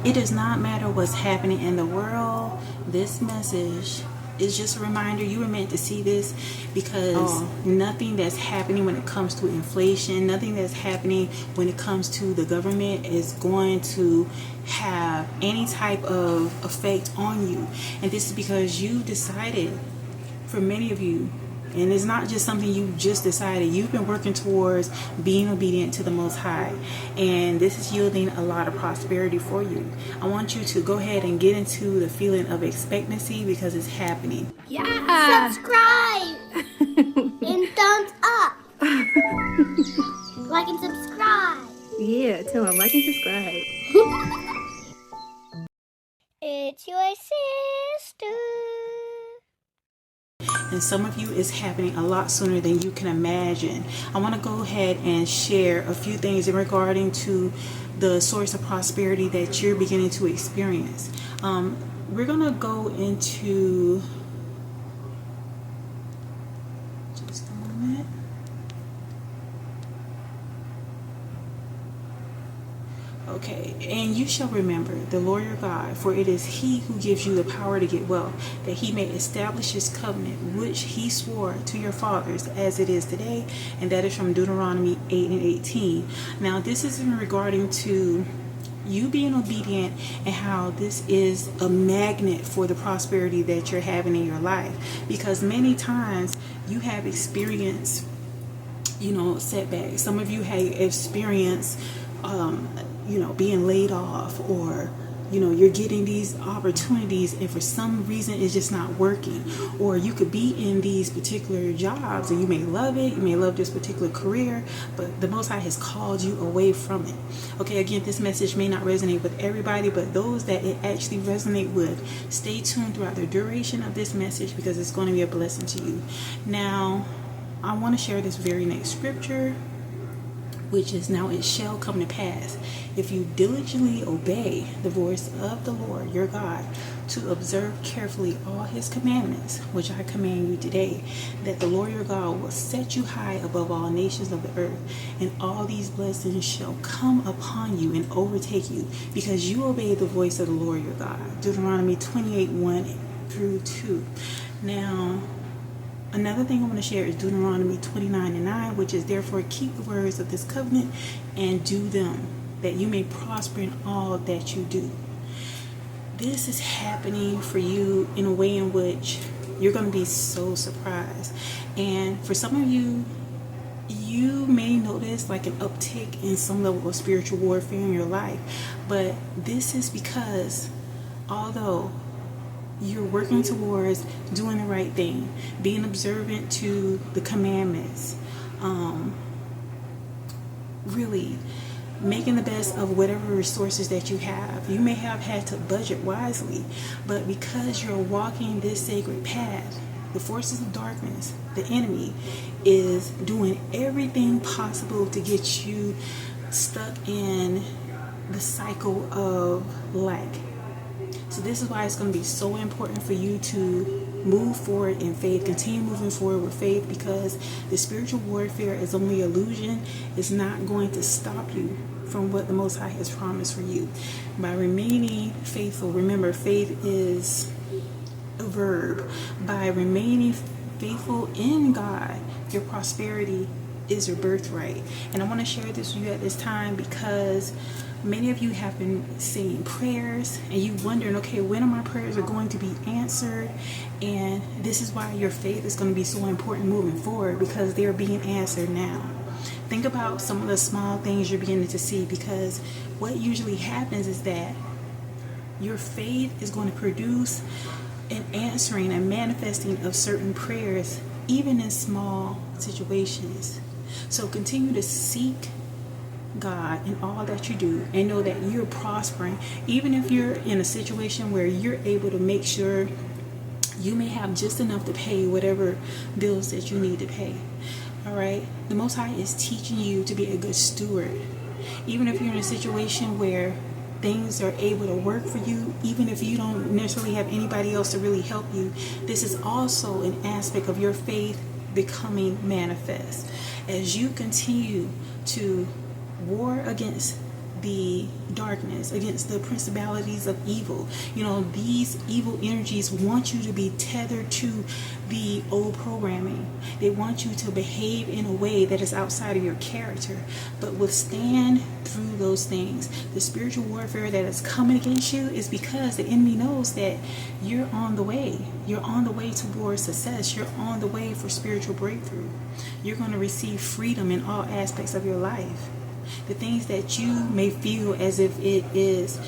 It does not matter what's happening in the world. This message is just a reminder. You were meant to see this because nothing that's happening when it comes to inflation, nothing that's happening when it comes to the government is going to have any type of effect on you. And this is because you decided, for many of you, and it's not just something you just decided. You've been working towards being obedient to the Most High. And this is yielding a lot of prosperity for you. I want you to go ahead and get into the feeling of expectancy because it's happening. Yeah. Subscribe and thumbs up. Like and subscribe. Yeah, tell them like and subscribe. It's your sister. And some of you, it's happening a lot sooner than you can imagine. I want to go ahead and share a few things in regarding to the source of prosperity that you're beginning to experience. We're going to go into just a moment. Okay, and you shall remember the Lord your God, for it is he who gives you the power to get wealth, that he may establish his covenant, which he swore to your fathers as it is today. And that is from Deuteronomy 8 and 18. Now, this is in regarding to you being obedient and how this is a magnet for the prosperity that you're having in your life. Because many times you have experienced, setbacks. Some of you have experienced being laid off, or you're getting these opportunities and for some reason it's just not working. Or you could be in these particular jobs and you may love it, you may love this particular career, but the Most High has called you away from it. Okay, again, this message may not resonate with everybody, but those that it actually resonate with, stay tuned throughout the duration of this message because it's going to be a blessing to you. Now, I want to share this very next scripture, which is, now it shall come to pass, if you diligently obey the voice of the Lord your God, to observe carefully all his commandments, which I command you today, that the Lord your God will set you high above all nations of the earth, and all these blessings shall come upon you and overtake you, because you obey the voice of the Lord your God. Deuteronomy 28, 1 through 2. Now, another thing I want to share is Deuteronomy 29 and 9, which is, therefore keep the words of this covenant and do them, that you may prosper in all that you do. This is happening for you in a way in which you're going to be so surprised. And for some of you, you may notice like an uptick in some level of spiritual warfare in your life. But this is because although you're working towards doing the right thing, being observant to the commandments, really making the best of whatever resources that you have. You may have had to budget wisely, but because you're walking this sacred path, the forces of darkness, the enemy, is doing everything possible to get you stuck in the cycle of lack. So this is why it's going to be so important for you to move forward in faith, continue moving forward with faith, because the spiritual warfare is only illusion. It's not going to stop you from what the Most High has promised for you. By remaining faithful, remember, faith is a verb. By remaining faithful in God, your prosperity is your birthright. And I want to share this with you at this time because many of you have been saying prayers and you wondering, okay, when are my prayers are going to be answered? And this is why your faith is going to be so important moving forward, because they're being answered now. Think about some of the small things you're beginning to see, because what usually happens is that your faith is going to produce an answering and manifesting of certain prayers, even in small situations. So continue to seek God in all that you do and know that you're prospering, even if you're in a situation where you're able to make sure you may have just enough to pay whatever bills that you need to pay. All right, the Most High is teaching you to be a good steward, even if you're in a situation where things are able to work for you, even if you don't necessarily have anybody else to really help you. This is also an aspect of your faith becoming manifest as you continue to war against the darkness, against the principalities of evil. You know, these evil energies want you to be tethered to the old programming. They want you to behave in a way that is outside of your character, but withstand through those things. The spiritual warfare that is coming against you is because the enemy knows that you're on the way. You're on the way towards success. You're on the way for spiritual breakthrough. You're going to receive freedom in all aspects of your life. The things that you may feel as if it is,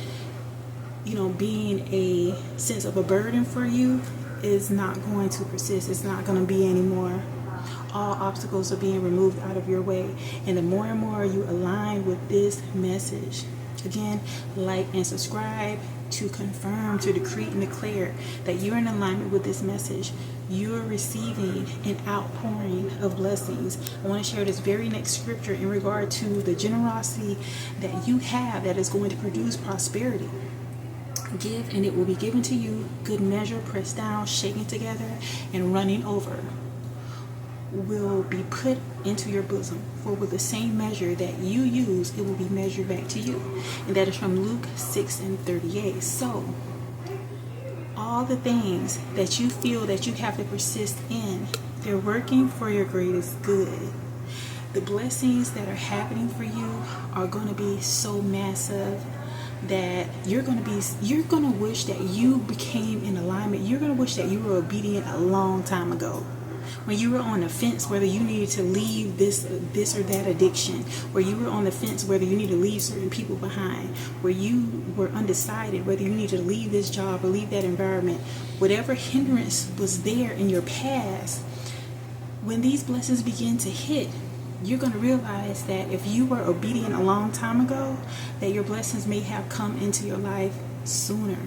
you know, being a sense of a burden for you is not going to persist. It's not going to be anymore. All obstacles are being removed out of your way. And the more and more you align with this message, again, like and subscribe to confirm, to decree and declare that you're in alignment with this message. You're receiving an outpouring of blessings. I want to share this very next scripture in regard to the generosity that you have that is going to produce prosperity. Give and it will be given to you, good measure, pressed down, shaken together, and running over will be put into your bosom. For with the same measure that you use, it will be measured back to you. And that is from Luke 6:38. So all the things that you feel that you have to persist in, they're working for your greatest good. The blessings that are happening for you are going to be so massive that you're going to wish that you became in alignment. You're going to wish that you were obedient a long time ago. When you were on the fence whether you needed to leave this or that addiction, where you were on the fence whether you need to leave certain people behind, where you were undecided whether you need to leave this job or leave that environment, whatever hindrance was there in your past, when these blessings begin to hit, you're going to realize that if you were obedient a long time ago, that your blessings may have come into your life sooner.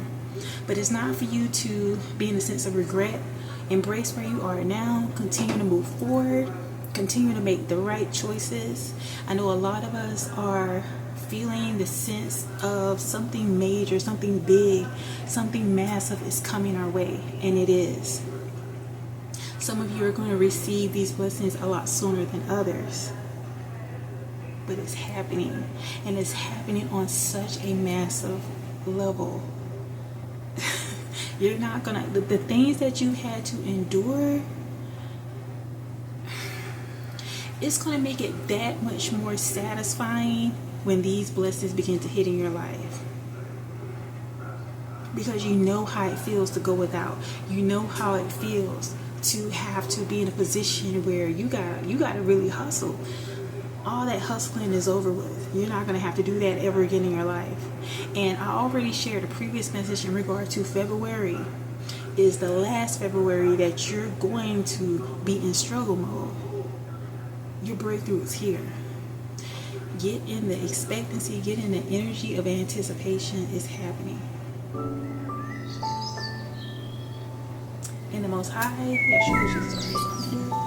But it's not for you to be in a sense of regret. Embrace where you are now. Continue to move forward. Continue to make the right choices. I know a lot of us are feeling the sense of something major, something big, something massive is coming our way, and it is. Some of you are going to receive these blessings a lot sooner than others. But it's happening, and it's happening on such a massive level. You're not gonna, the things that you had to endure, it's gonna make it that much more satisfying when these blessings begin to hit in your life. Because you know how it feels to go without. You know how it feels to have to be in a position where you gotta really hustle. All that hustling is over with. You're not going to have to do that ever again in your life. And I already shared a previous message in regard to February is the last February that you're going to be in struggle mode. Your breakthrough is here. Get in the expectancy, get in the energy of anticipation. Is happening. In the Most High, Yeshua Jesus Christ.